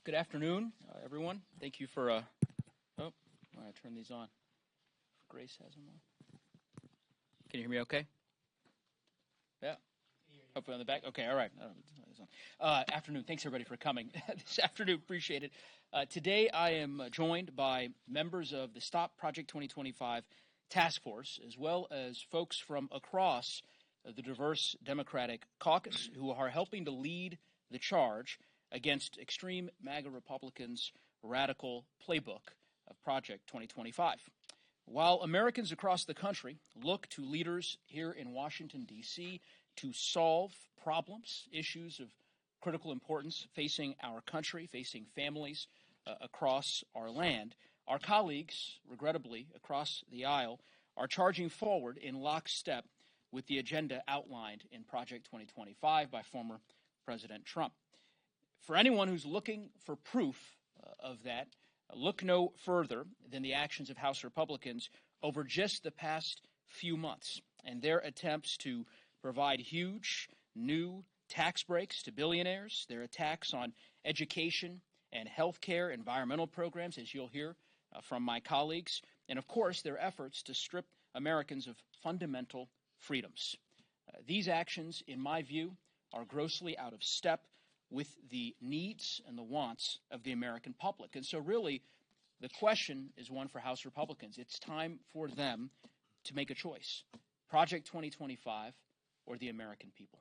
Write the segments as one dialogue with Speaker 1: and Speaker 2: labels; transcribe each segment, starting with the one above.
Speaker 1: Good afternoon, everyone. Thank you for, oh, I'm going to turn these on. Grace has them on. Can you hear me okay? Yeah. Hopefully on the back. Okay, all right. Afternoon. Thanks, everybody, for coming this afternoon. Appreciate it. Today, I am joined by members of the Stop Project 2025 Task Force, as well as folks from across the diverse Democratic caucus who are helping to lead the charge against extreme MAGA Republicans' radical playbook of Project 2025. While Americans across the country look to leaders here in Washington, D.C. to solve problems, issues of critical importance facing our country, facing families across our land, our colleagues, regrettably, across the aisle, are charging forward in lockstep with the agenda outlined in Project 2025 by former President Trump. For anyone who's looking for proof of that, look no further than the actions of House Republicans over just the past few months and their attempts to provide huge new tax breaks to billionaires, their attacks on education and health care, environmental programs, as you'll hear from my colleagues, and of course their efforts to strip Americans of fundamental freedoms. These actions, in my view, are grossly out of step with the needs and the wants of the American public. And so really, the question is one for House Republicans. It's time for them to make a choice. Project 2025 or the American people.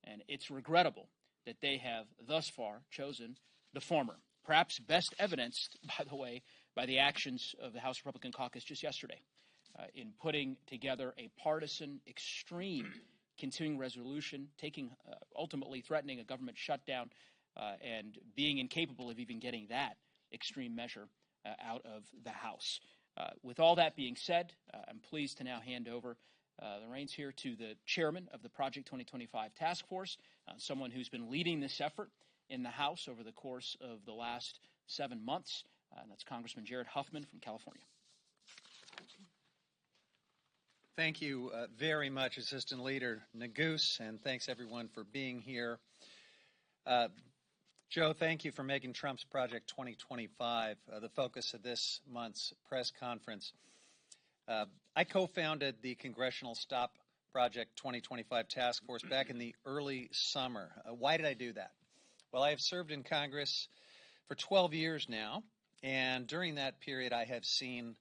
Speaker 1: And it's regrettable that they have thus far chosen the former. Perhaps best evidenced, by the way, by the actions of the House Republican caucus just yesterday in putting together a partisan, extreme continuing resolution, ultimately threatening a government shutdown and being incapable of even getting that extreme measure out of the House. With all that being said, I'm pleased to now hand over the reins here to the chairman of the Project 2025 Task Force, someone who's been leading this effort in the House over the course of the last 7 months, and that's Congressman Jared Huffman from California.
Speaker 2: Thank you very much, Assistant Leader Nagoose, and thanks everyone for being here. Joe, thank you for making Trump's Project 2025 the focus of this month's press conference. I co-founded the Congressional Stop Project 2025 Task Force back in the early summer. Why did I do that? Well, I have served in Congress for 12 years now, and during that period I have seen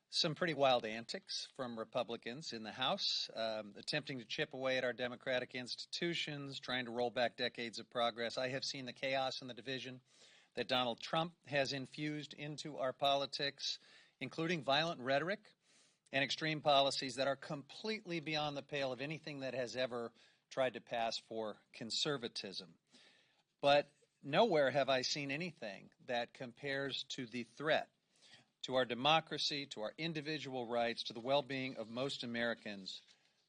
Speaker 2: some pretty wild antics from Republicans in the House, attempting to chip away at our democratic institutions, trying to roll back decades of progress. I have seen the chaos and the division that Donald Trump has infused into our politics, including violent rhetoric and extreme policies that are completely beyond the pale of anything that has ever tried to pass for conservatism. But nowhere have I seen anything that compares to the threat to our democracy, to our individual rights, to the well-being of most Americans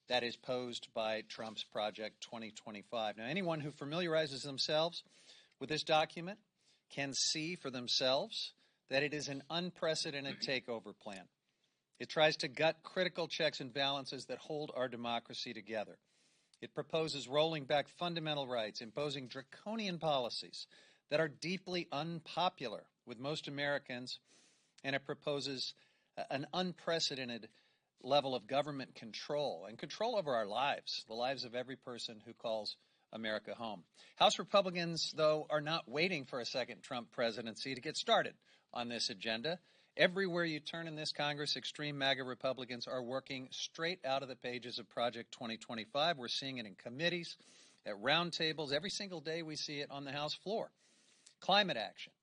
Speaker 2: that is posed by Trump's Project 2025. Now, anyone who familiarizes themselves with this document can see for themselves that it is an unprecedented takeover plan. It tries to gut critical checks and balances that hold our democracy together. It proposes rolling back fundamental rights, imposing draconian policies that are deeply unpopular with most Americans, and it proposes an unprecedented level of government control and control over our lives, the lives of every person who calls America home. House Republicans, though, are not waiting for a second Trump presidency to get started on this agenda. Everywhere you turn in this Congress, extreme MAGA Republicans are working straight out of the pages of Project 2025. We're seeing it in committees, at roundtables. Every single day we see it on the House floor. Climate action,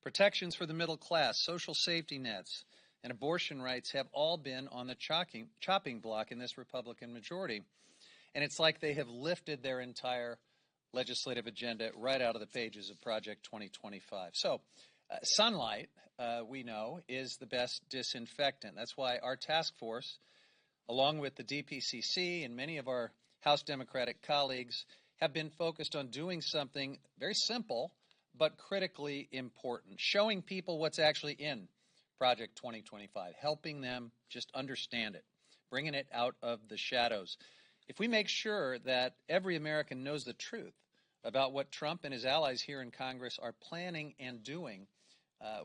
Speaker 2: protections for the middle class, social safety nets, and abortion rights have all been on the chopping block in this Republican majority. And it's like they have lifted their entire legislative agenda right out of the pages of Project 2025. So sunlight, we know, is the best disinfectant. That's why our task force, along with the DPCC and many of our House Democratic colleagues, have been focused on doing something very simple but critically important, showing people what's actually in Project 2025, helping them just understand it, bringing it out of the shadows. If we make sure that every American knows the truth about what Trump and his allies here in Congress are planning and doing,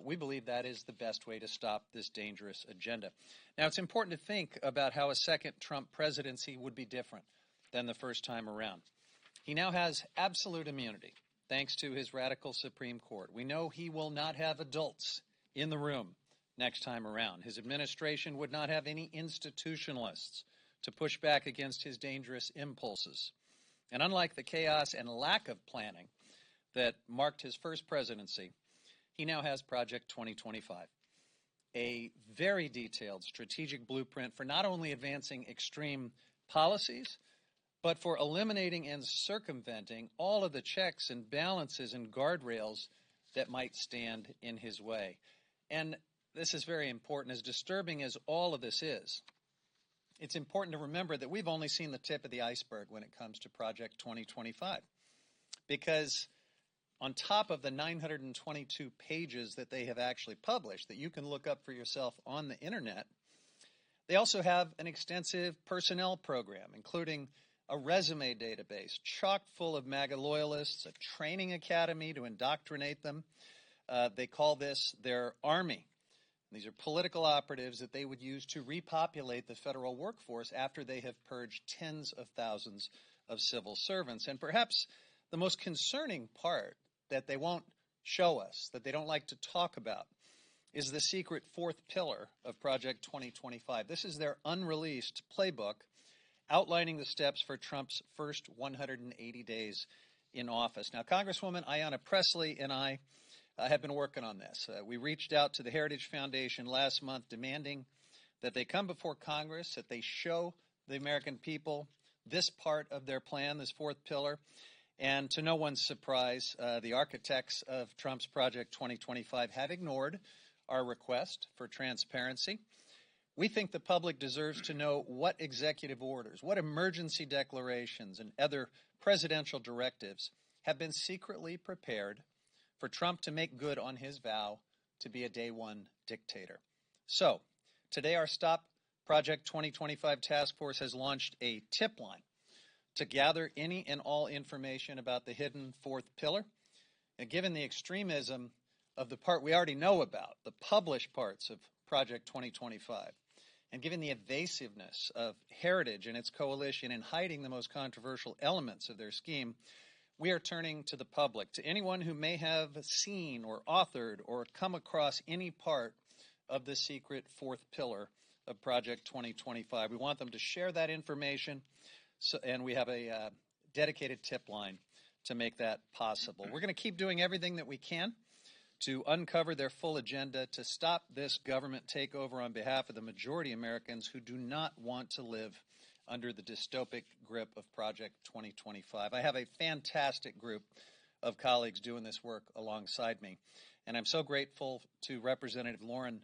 Speaker 2: we believe that is the best way to stop this dangerous agenda. Now, it's important to think about how a second Trump presidency would be different than the first time around. He now has absolute immunity, thanks to his radical Supreme Court. We know he will not have adults in the room next time around. His administration would not have any institutionalists to push back against his dangerous impulses. And unlike the chaos and lack of planning that marked his first presidency, he now has Project 2025, a very detailed strategic blueprint for not only advancing extreme policies, but for eliminating and circumventing all of the checks and balances and guardrails that might stand in his way. And this is very important. As disturbing as all of this is, it's important to remember that we've only seen the tip of the iceberg when it comes to Project 2025. Because on top of the 922 pages that they have actually published, that you can look up for yourself on the internet, they also have an extensive personnel program, including a resume database chock full of MAGA loyalists, a training academy to indoctrinate them. They call this their army. These are political operatives that they would use to repopulate the federal workforce after they have purged tens of thousands of civil servants. And perhaps the most concerning part that they won't show us, that they don't like to talk about, is the secret fourth pillar of Project 2025. This is their unreleased playbook outlining the steps for Trump's first 180 days in office. Now, Congresswoman Ayanna Pressley and I have been working on this. We reached out to the Heritage Foundation last month demanding that they come before Congress, that they show the American people this part of their plan, this fourth pillar. And to no one's surprise, the architects of Trump's Project 2025 have ignored our request for transparency. We think the public deserves to know what executive orders, what emergency declarations, and other presidential directives have been secretly prepared for Trump to make good on his vow to be a day one dictator. So, today our Stop Project 2025 task force has launched a tip line to gather any and all information about the hidden fourth pillar. And given the extremism of the part we already know about, the published parts of Project 2025, and given the evasiveness of Heritage and its coalition in hiding the most controversial elements of their scheme, we are turning to the public, to anyone who may have seen or authored or come across any part of the secret fourth pillar of Project 2025. We want them to share that information, and we have a dedicated tip line to make that possible. We're going to keep doing everything that we can to uncover their full agenda, to stop this government takeover on behalf of the majority Americans who do not want to live under the dystopic grip of Project 2025. I have a fantastic group of colleagues doing this work alongside me, and I'm so grateful to Representative Lauren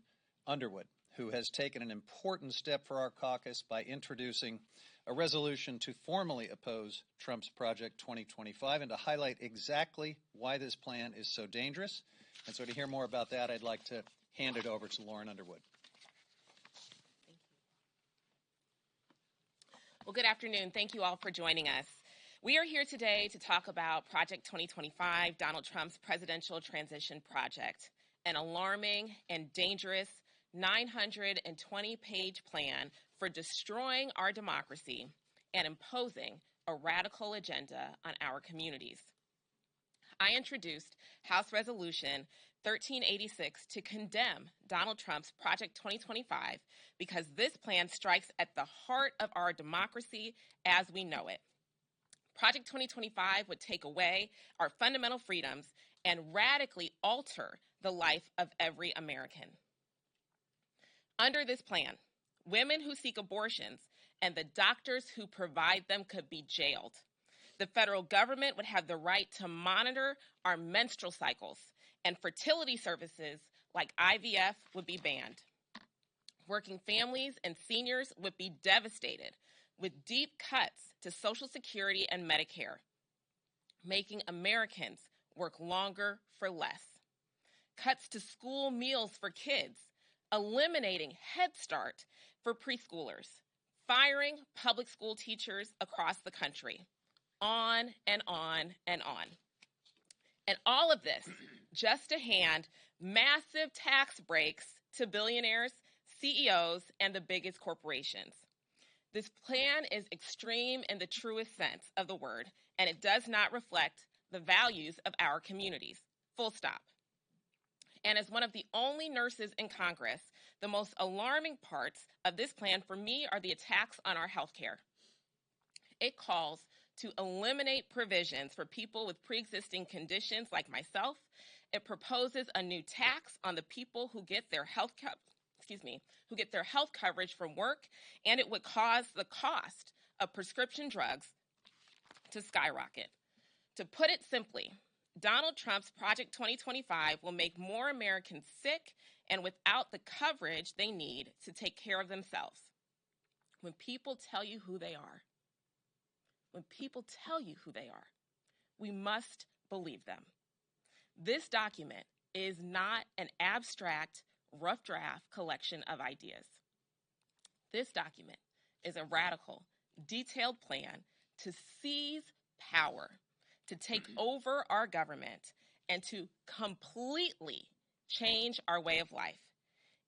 Speaker 2: Underwood, who has taken an important step for our caucus by introducing a resolution to formally oppose Trump's Project 2025 and to highlight exactly why this plan is so dangerous. And so to hear more about that, I'd like to hand it over to Lauren Underwood.
Speaker 3: Well, good afternoon. Thank you all for joining us. We are here today to talk about Project 2025, Donald Trump's presidential transition project, an alarming and dangerous 920-page plan for destroying our democracy and imposing a radical agenda on our communities. I introduced House Resolution 1386 to condemn Donald Trump's Project 2025 because this plan strikes at the heart of our democracy as we know it. Project 2025 would take away our fundamental freedoms and radically alter the life of every American. Under this plan, women who seek abortions and the doctors who provide them could be jailed. The federal government would have the right to monitor our menstrual cycles, and fertility services like IVF would be banned. Working families and seniors would be devastated with deep cuts to Social Security and Medicare, making Americans work longer for less. Cuts to school meals for kids, eliminating Head Start for preschoolers, firing public school teachers across the country, on and on and on. And all of this just to hand massive tax breaks to billionaires, CEOs, and the biggest corporations. This plan is extreme in the truest sense of the word, and it does not reflect the values of our communities. Full stop. And as one of the only nurses in Congress, the most alarming parts of this plan for me are the attacks on our health care. It calls to eliminate provisions for people with pre-existing conditions like myself. It proposes a new tax on the people who get their health coverage from work, and it would cause the cost of prescription drugs to skyrocket. To put it simply, Donald Trump's Project 2025 will make more Americans sick and without the coverage they need to take care of themselves. When people tell you who they are, we must believe them. This document is not an abstract, rough draft collection of ideas. This document is a radical, detailed plan to seize power, to take over our government, and to completely change our way of life.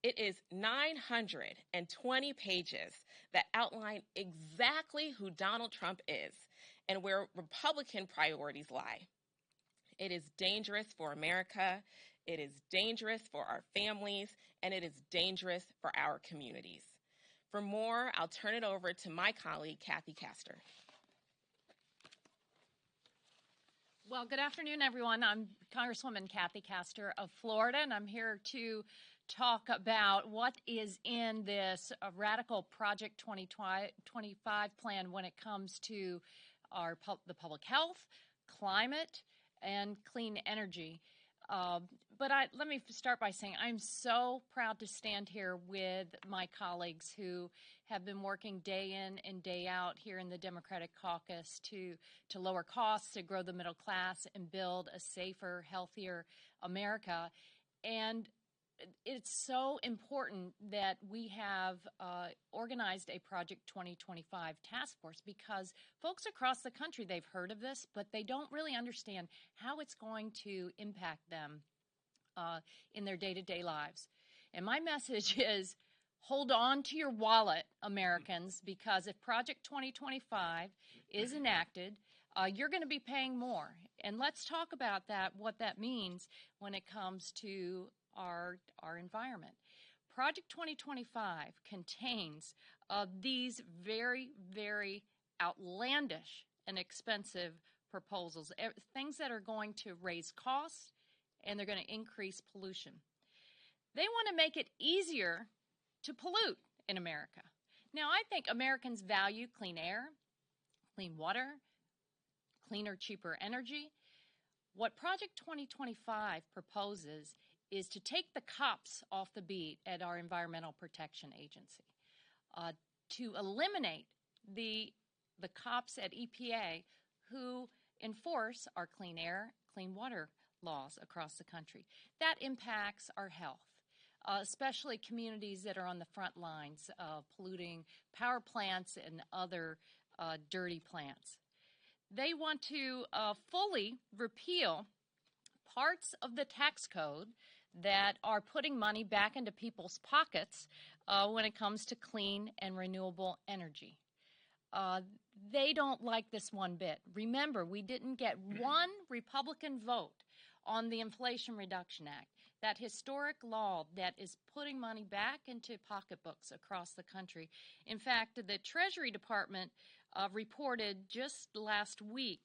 Speaker 3: It is 920 pages that outline exactly who Donald Trump is and where Republican priorities lie. It is dangerous for America, it is dangerous for our families, and it is dangerous for our communities. For more, I'll turn it over to my colleague, Kathy Castor.
Speaker 4: Well, good afternoon, everyone. I'm Congresswoman Kathy Castor of Florida, and I'm here to talk about what is in this radical Project 2025 plan when it comes to the public health, climate, and clean energy. But let me start by saying I'm so proud to stand here with my colleagues who have been working day in and day out here in the Democratic caucus to lower costs, to grow the middle class, and build a safer, healthier America. And it's so important that we have organized a Project 2025 task force because folks across the country, they've heard of this, but they don't really understand how it's going to impact them in their day-to-day lives. And my message is hold on to your wallet, Americans, because if Project 2025 is enacted, you're going to be paying more. And let's talk about that, what that means when it comes to our environment. Project 2025 contains these very, very outlandish and expensive proposals, things that are going to raise costs and they're going to increase pollution. They want to make it easier to pollute in America. Now, I think Americans value clean air, clean water, cleaner, cheaper energy. What Project 2025 proposes is to take the cops off the beat at our Environmental Protection Agency, to eliminate the cops at EPA who enforce our clean air, clean water laws across the country. That impacts our health, especially communities that are on the front lines of polluting power plants and other dirty plants. They want to fully repeal parts of the tax code that are putting money back into people's pockets when it comes to clean and renewable energy. They don't like this one bit. Remember, we didn't get one Republican vote on the Inflation Reduction Act, that historic law that is putting money back into pocketbooks across the country. In fact, the Treasury Department reported just last week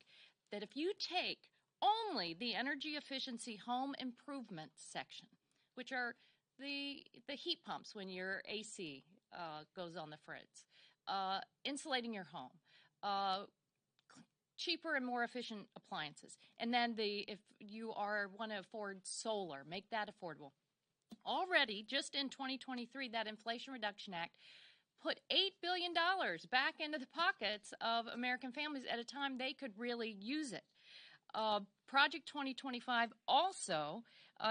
Speaker 4: that if you take only the energy efficiency home improvement section, which are the heat pumps when your AC goes on the fritz, insulating your home, cheaper and more efficient appliances, and then if you want to afford solar, make that affordable. Already, just in 2023, that Inflation Reduction Act put $8 billion back into the pockets of American families at a time they could really use it. Project 2025 also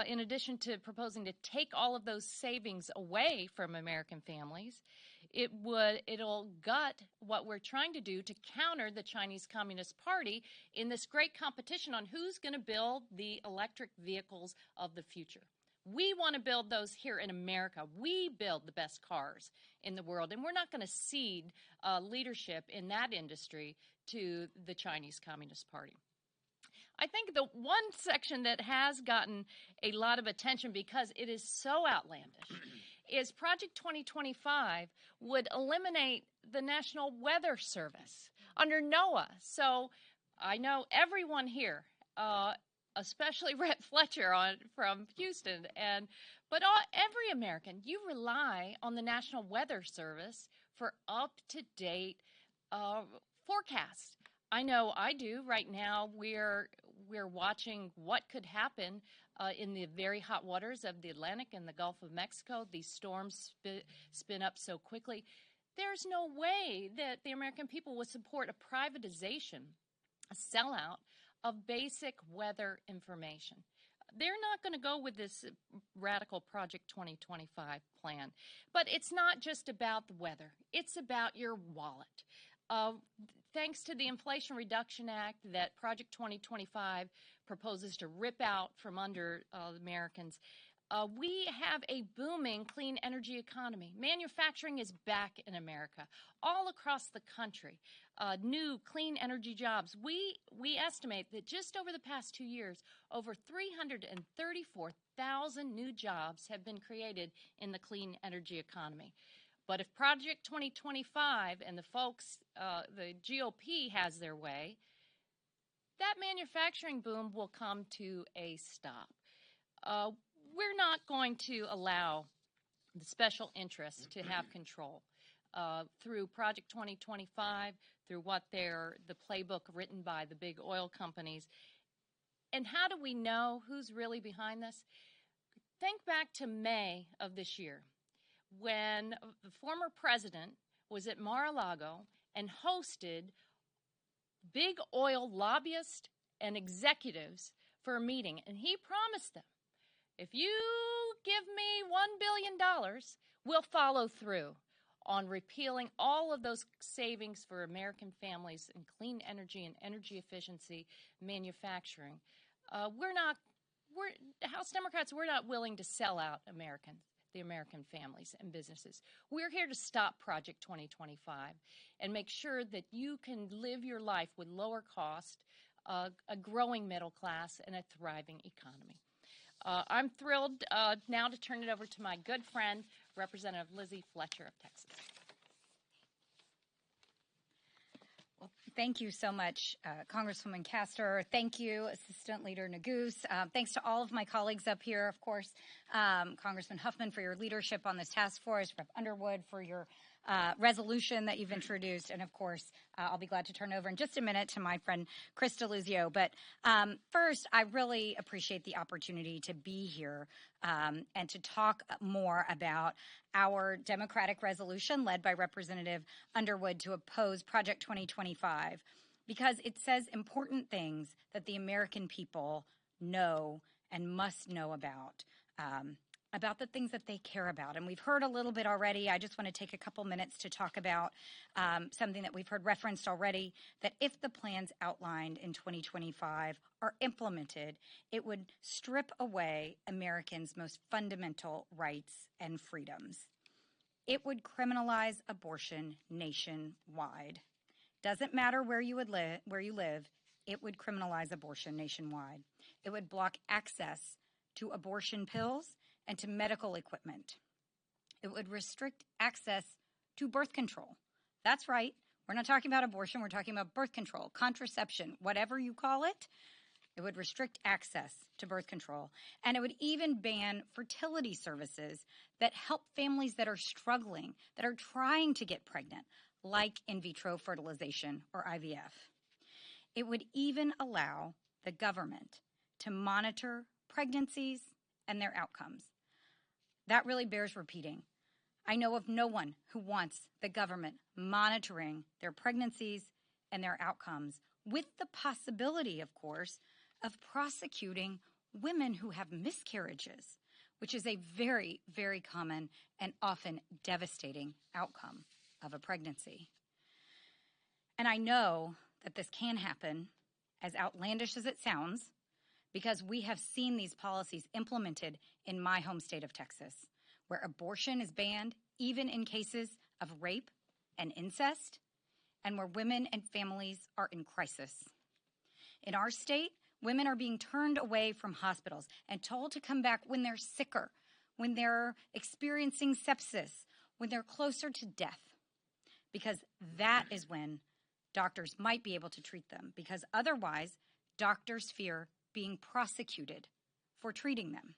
Speaker 4: in addition to proposing to take all of those savings away from American families, it'll gut what we're trying to do to counter the Chinese Communist Party in this great competition on who's going to build the electric vehicles of the future. We want to build those here in America. We build the best cars in the world, and we're not going to cede leadership in that industry to the Chinese Communist Party. I think the one section that has gotten a lot of attention because it is so outlandish is Project 2025 would eliminate the National Weather Service under NOAA. So I know everyone here, especially Rhett Fletcher from Houston, but every American, you rely on the National Weather Service for up-to-date forecasts. I know I do. Right now, we're watching what could happen in the very hot waters of the Atlantic and the Gulf of Mexico. These storms spin up so quickly. There's no way that the American people would support a privatization, a sellout of basic weather information. They're not going to go with this radical Project 2025 plan. But it's not just about the weather. It's about your wallet. Thanks to the Inflation Reduction Act that Project 2025 proposes to rip out from under Americans, we have a booming clean energy economy. Manufacturing is back in America, all across the country. New clean energy jobs. We estimate that just over the past 2 years, over 334,000 new jobs have been created in the clean energy economy. But if Project 2025 and the folks, the GOP has their way, that manufacturing boom will come to a stop. We're not going to allow the special interests to have control through Project 2025, through the playbook written by the big oil companies. And how do we know who's really behind this? Think back to May of this year, when the former president was at Mar-a-Lago and hosted big oil lobbyists and executives for a meeting. And he promised them, if you give me $1 billion, we'll follow through on repealing all of those savings for American families in clean energy and energy efficiency manufacturing. House Democrats, we're not willing to sell out the American families and businesses. We're here to stop Project 2025 and make sure that you can live your life with lower cost, a growing middle class, and a thriving economy. I'm thrilled now to turn it over to my good friend, Representative Lizzie Fletcher of Texas.
Speaker 5: Well, thank you so much, Congresswoman Castor. Thank you, Assistant Leader Neguse. Thanks to all of my colleagues up here, of course, Congressman Huffman for your leadership on this task force, Rep. Underwood for your resolution that you've introduced, and of course, I'll be glad to turn over in just a minute to my friend Chris DeLuzio. But first, I really appreciate the opportunity to be here and to talk more about our Democratic resolution led by Representative Underwood to oppose Project 2025, because it says important things that the American people know and must know about the things that they care about. And we've heard a little bit already. I just want to take a couple minutes to talk about something that we've heard referenced already, that if the plans outlined in 2025 are implemented, it would strip away Americans' most fundamental rights and freedoms. It would criminalize abortion nationwide. Doesn't matter where you live, it would criminalize abortion nationwide. It would block access to abortion pills and to medical equipment. It would restrict access to birth control. That's right. We're not talking about abortion. We're talking about birth control, contraception, whatever you call it. It would restrict access to birth control. And it would even ban fertility services that help families that are struggling, that are trying to get pregnant, like in vitro fertilization or IVF. It would even allow the government to monitor pregnancies and their outcomes. That really bears repeating. I know of no one who wants the government monitoring their pregnancies and their outcomes, with the possibility, of course, of prosecuting women who have miscarriages, which is a very, very common and often devastating outcome of a pregnancy. And I know that this can happen, as outlandish as it sounds, because we have seen these policies implemented in my home state of Texas, where abortion is banned even in cases of rape and incest, and where women and families are in crisis. In our state, women are being turned away from hospitals and told to come back when they're sicker, when they're experiencing sepsis, when they're closer to death, because that is when doctors might be able to treat them, because otherwise doctors fear being prosecuted for treating them.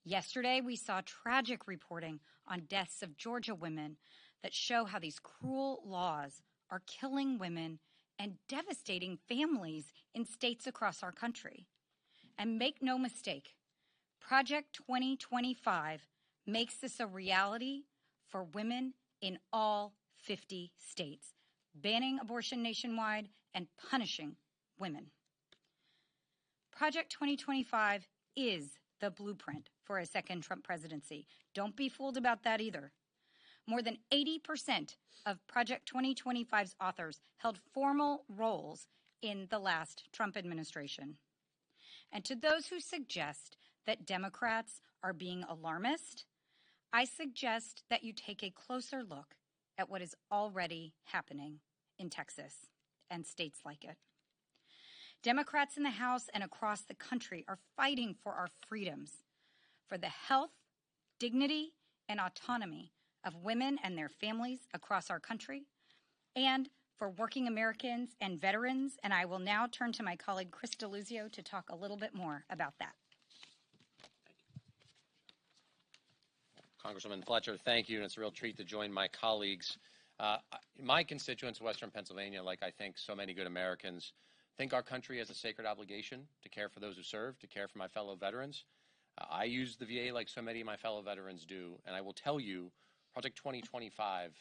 Speaker 5: Yesterday, we saw tragic reporting on deaths of Georgia women that show how these cruel laws are killing women and devastating families in states across our country. And make no mistake, Project 2025 makes this a reality for women in all 50 states, banning abortion nationwide and punishing women. Project 2025 is the blueprint for a second Trump presidency. Don't be fooled about that either. More than 80% of Project 2025's authors held formal roles in the last Trump administration. And to those who suggest that Democrats are being alarmist, I suggest that you take a closer look at what is already happening in Texas and states like it. Democrats in the House and across the country are fighting for our freedoms, for the health, dignity, and autonomy of women and their families across our country, and for working Americans and veterans. And I will now turn to my colleague, Chris DeLuzio, to talk a little bit more about that.
Speaker 6: Congresswoman Fletcher, thank you, and it's a real treat to join my colleagues. My constituents in Western Pennsylvania, like I think so many good Americans, think our country has a sacred obligation to care for those who serve, to care for my fellow veterans. I use the VA like so many of my fellow veterans do, and I will tell you, Project 2025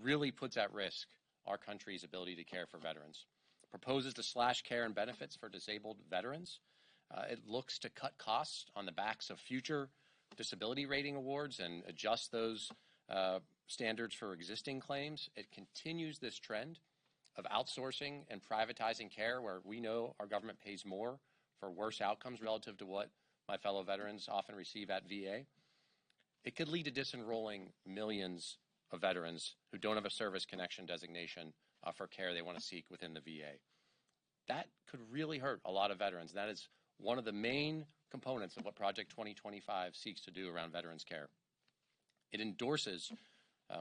Speaker 6: really puts at risk our country's ability to care for veterans. It proposes to slash care and benefits for disabled veterans. It looks to cut costs on the backs of future disability rating awards and adjust those standards for existing claims. It continues this trend of outsourcing and privatizing care, where we know our government pays more for worse outcomes relative to what my fellow veterans often receive at VA. It could lead to disenrolling millions of veterans who don't have a service connection designation for care they want to seek within the VA. That could really hurt a lot of veterans. That is one of the main components of what Project 2025 seeks to do around veterans care. It endorses,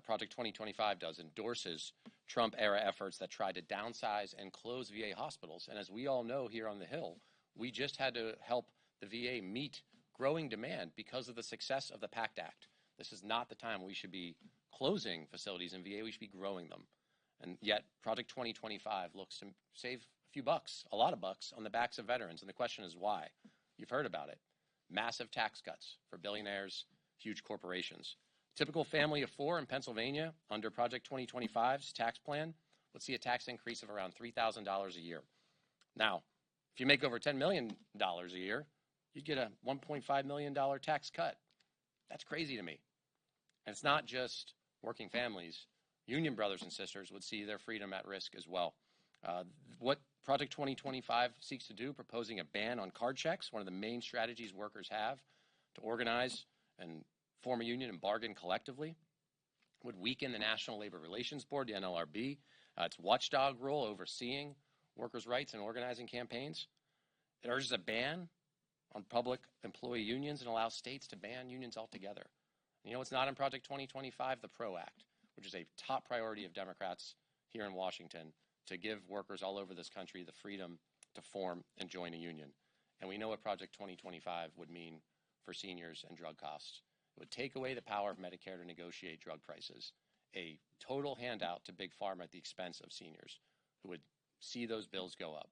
Speaker 6: Project 2025 endorses Trump-era efforts that tried to downsize and close VA hospitals. And as we all know here on the Hill, we just had to help the VA meet growing demand because of the success of the PACT Act. This is not the time we should be closing facilities in VA. We should be growing them. And yet, Project 2025 looks to save a few bucks, a lot of bucks, on the backs of veterans. And the question is why? You've heard about it. Massive tax cuts for billionaires, huge corporations. Typical family of four in Pennsylvania under Project 2025's tax plan would see a tax increase of around $3,000 a year. Now, if you make over $10 million a year, you'd get a $1.5 million tax cut. That's crazy to me. And it's not just working families. Union brothers and sisters would see their freedom at risk as well. What Project 2025 seeks to do, proposing a ban on card checks, one of the main strategies workers have to organize and form a union and bargain collectively, would weaken the National Labor Relations Board, the NLRB, its watchdog role overseeing workers' rights and organizing campaigns. It urges a ban on public employee unions and allows states to ban unions altogether. You know what's not in Project 2025? The PRO Act, which is a top priority of Democrats here in Washington, to give workers all over this country the freedom to form and join a union. And we know what Project 2025 would mean for seniors and drug costs. It would take away the power of Medicare to negotiate drug prices, a total handout to Big Pharma at the expense of seniors who would see those bills go up.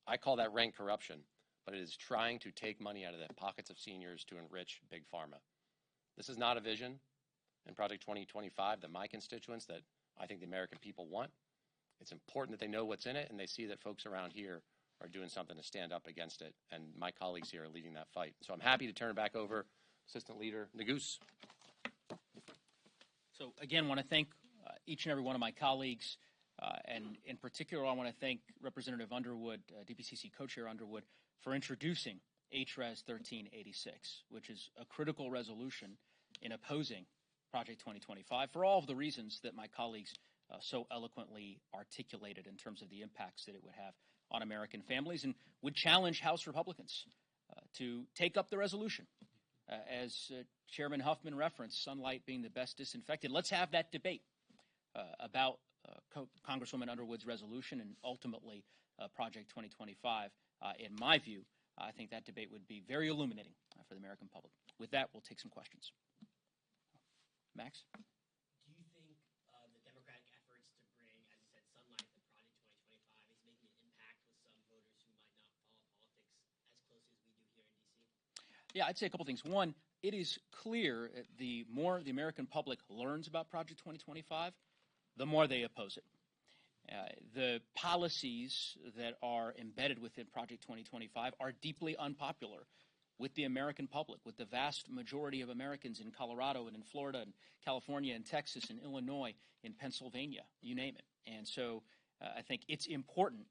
Speaker 6: I call that rank corruption, but it is trying to take money out of the pockets of seniors to enrich Big Pharma. This is not a vision in Project 2025 that my constituents, that I think the American people want. It's important that they know what's in it and they see that folks around here are doing something to stand up against it, and my colleagues here are leading that fight. So I'm happy to turn it back over, Assistant Leader Neguse.
Speaker 1: So again, I want to thank each and every one of my colleagues, and in particular, I want to thank Representative Underwood, DPCC Co-Chair Underwood, for introducing HRES 1386, which is a critical resolution in opposing Project 2025 for all of the reasons that my colleagues so eloquently articulated in terms of the impacts that it would have on American families, and would challenge House Republicans to take up the resolution. As Chairman Huffman referenced, sunlight being the best disinfectant. Let's have that debate about Congresswoman Underwood's resolution and ultimately Project 2025. In my view, I think that debate would be very illuminating for the American public. With that, we'll take some questions. Max?
Speaker 7: Do you think the Democratic efforts to bring, as you said, sunlight to Project 2025 is making an impact with some voters who might not follow politics as closely as we do here in D.C.?
Speaker 1: Yeah, I'd say a couple things. One, it is clear the more the American public learns about Project 2025, the more they oppose it. The policies that are embedded within Project 2025 are deeply unpopular with the American public, with the vast majority of Americans in Colorado and in Florida and California and Texas and Illinois, in Pennsylvania, you name it. And so I think it's important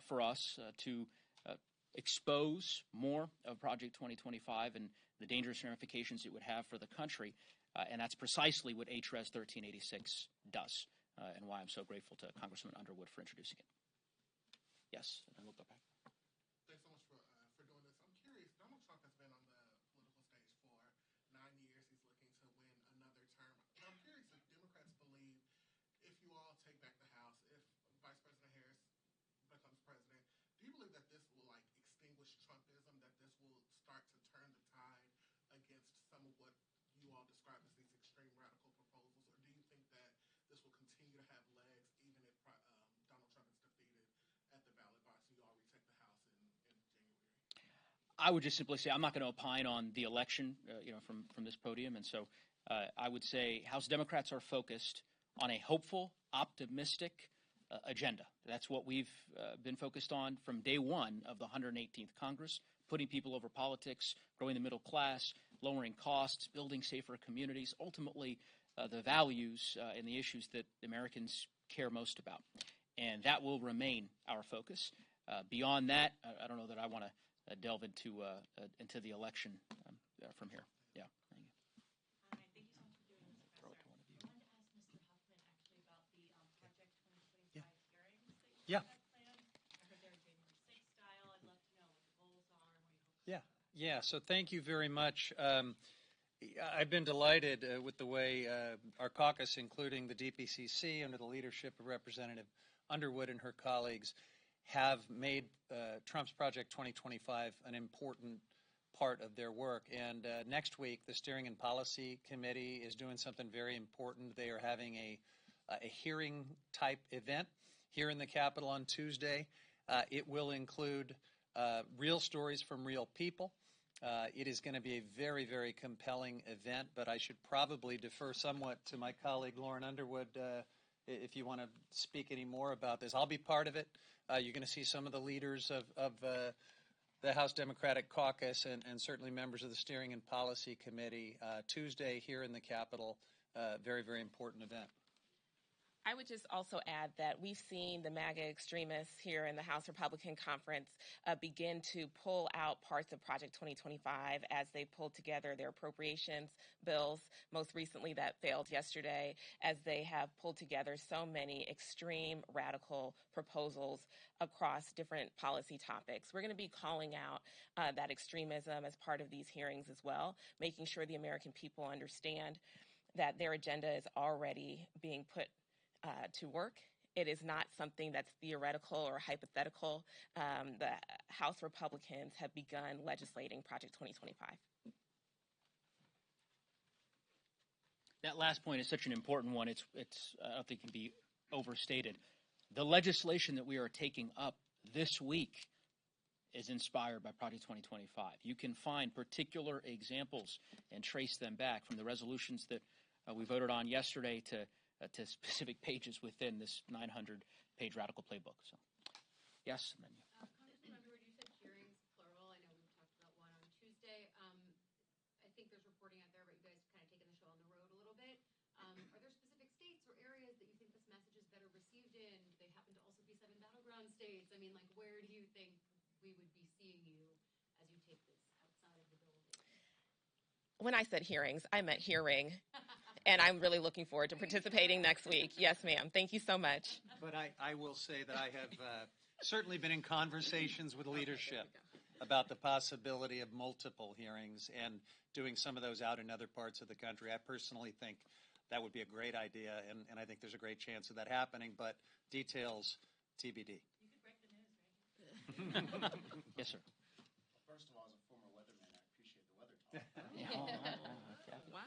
Speaker 1: for us to expose more of Project 2025 and the dangerous ramifications it would have for the country. And that's precisely what HRES 1386 does, and why I'm so grateful to Congressman Underwood for introducing it. Yes, and then we'll go back.
Speaker 8: Thanks so much for doing this. I'm curious, Donald Trump has been on the political stage for 9 years. He's looking to win another term. I'm curious if Democrats believe if you all take back the House, if Vice President Harris becomes president, do you believe that this will extinguish Trumpism, that this will start to turn the tide against some of what you all describe as these extreme radical proposals, or do you think that this will continue to have legs even if Donald Trump is defeated at the ballot box and you all retake the House in January?
Speaker 1: I would just simply say I'm not going to opine on the election, from this podium, and so I would say House Democrats are focused on a hopeful, optimistic agenda. That's what we've been focused on from day one of the 118th Congress, putting people over politics, growing the middle class, lowering costs, building safer communities, ultimately the values and the issues that Americans care most about. And that will remain our focus. Beyond that, I don't know that I want to delve into the election from here. Yeah. Thank you.
Speaker 9: Thank you so much for doing this, Professor. I wanted to ask Mr. Huffman actually about the Project 2025 hearings that you have planned. I heard they're January 6th style. I'd love to know what the goals are and what you hope.
Speaker 2: Yeah. So thank you very much. I've been delighted with the way our caucus, including the DPCC, under the leadership of Representative Underwood and her colleagues, have made Trump's Project 2025 an important part of their work. And next week, the Steering and Policy Committee is doing something very important. They are having a hearing-type event here in the Capitol on Tuesday. It will include real stories from real people. It is going to be a very, very compelling event, but I should probably defer somewhat to my colleague Lauren Underwood if you want to speak any more about this. I'll be part of it. You're going to see some of the leaders of the House Democratic Caucus and certainly members of the Steering and Policy Committee Tuesday here in the Capitol. Very, very important event.
Speaker 3: I would just also add that we've seen the MAGA extremists here in the House Republican Conference begin to pull out parts of Project 2025 as they pulled together their appropriations bills. Most recently, that failed yesterday, as they have pulled together so many extreme radical proposals across different policy topics. We're going to be calling out that extremism as part of these hearings as well, making sure the American people understand that their agenda is already being put to work. It is not something that's theoretical or hypothetical. The House Republicans have begun legislating Project 2025.
Speaker 1: That last point is such an important one. It's I don't think it can be overstated. The legislation that we are taking up this week is inspired by Project 2025. You can find particular examples and trace them back from the resolutions that we voted on yesterday to specific pages within this 900-page radical playbook. So, yes. And then you.
Speaker 9: Congressman, States, I mean, like, where do you think we would be seeing you as you take this outside of the building?
Speaker 3: When I said hearings, I meant hearing. And I'm really looking forward to participating next week. Yes, ma'am. Thank you so much.
Speaker 2: But I will say that I have certainly been in conversations with leadership about the possibility of multiple hearings and doing some of those out in other parts of the country. I personally think that would be a great idea, and I think there's a great chance of that happening, but details TBD.
Speaker 9: You could break the news right here.
Speaker 1: Yes, sir.
Speaker 10: First of all, as a former weatherman, I appreciate the weather talk.
Speaker 3: Wow.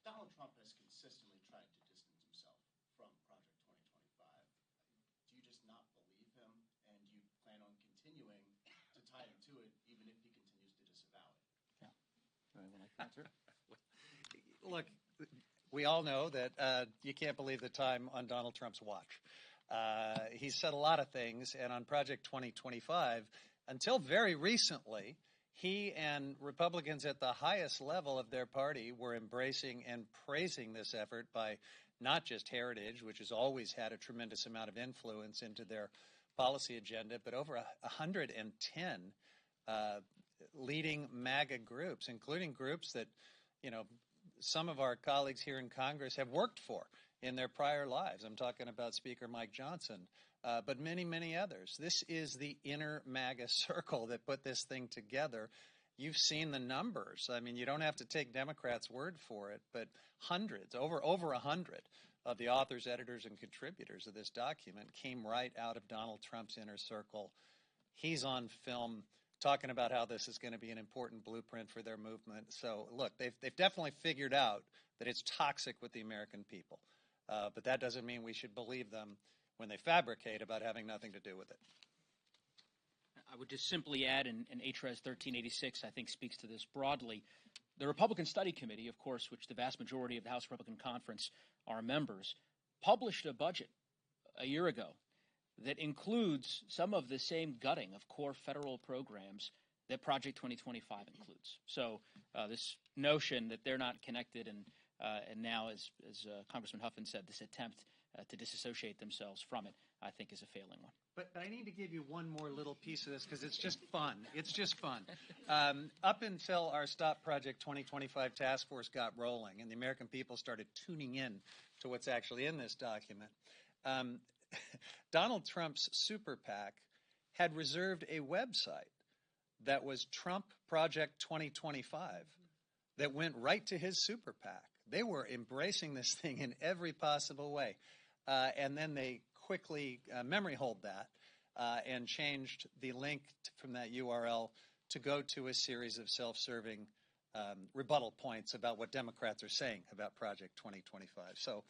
Speaker 10: Donald Trump has consistently tried to distance himself from Project 2025. Do you just not believe him, and do you plan on continuing to tie him to it, even if he continues to disavow it?
Speaker 1: Anyone like to answer?
Speaker 2: Look, we all know that you can't believe the time on Donald Trump's watch. He's said a lot of things, and on Project 2025, until very recently, he and Republicans at the highest level of their party were embracing and praising this effort by not just Heritage, which has always had a tremendous amount of influence into their policy agenda, but over 110 leading MAGA groups, including groups that, some of our colleagues here in Congress have worked for in their prior lives. I'm talking about Speaker Mike Johnson, but many, many others. This is the inner MAGA circle that put this thing together. You've seen the numbers. I mean, you don't have to take Democrats' word for it, but hundreds, over 100 of the authors, editors, and contributors of this document came right out of Donald Trump's inner circle. He's on film talking about how this is going to be an important blueprint for their movement. So, look, they've definitely figured out that it's toxic with the American people. But that doesn't mean we should believe them when they fabricate about having nothing to do with it.
Speaker 1: I would just simply add, and HRES 1386, I think, speaks to this broadly. The Republican Study Committee, of course, which the vast majority of the House Republican Conference are members, published a budget a year ago that includes some of the same gutting of core federal programs that Project 2025 includes. So this notion that they're not connected and now, as Congressman Huffman said, this attempt to disassociate themselves from it, I think, is a failing one.
Speaker 2: But I need to give you one more little piece of this because it's just fun. It's just fun. Up until our Stop Project 2025 task force got rolling and the American people started tuning in to what's actually in this document, Donald Trump's super PAC had reserved a website that was Trump Project 2025 that went right to his super PAC. They were embracing this thing in every possible way. And then they quickly memory holed that and changed the link from that URL to go to a series of self-serving rebuttal points about what Democrats are saying about Project 2025. So,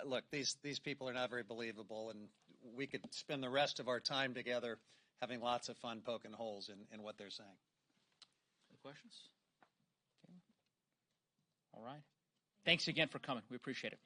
Speaker 2: look, these people are not very believable, and we could spend the rest of our time together having lots of fun poking holes in what they're saying.
Speaker 1: Any questions? Okay. All right. Thanks again for coming. We appreciate it.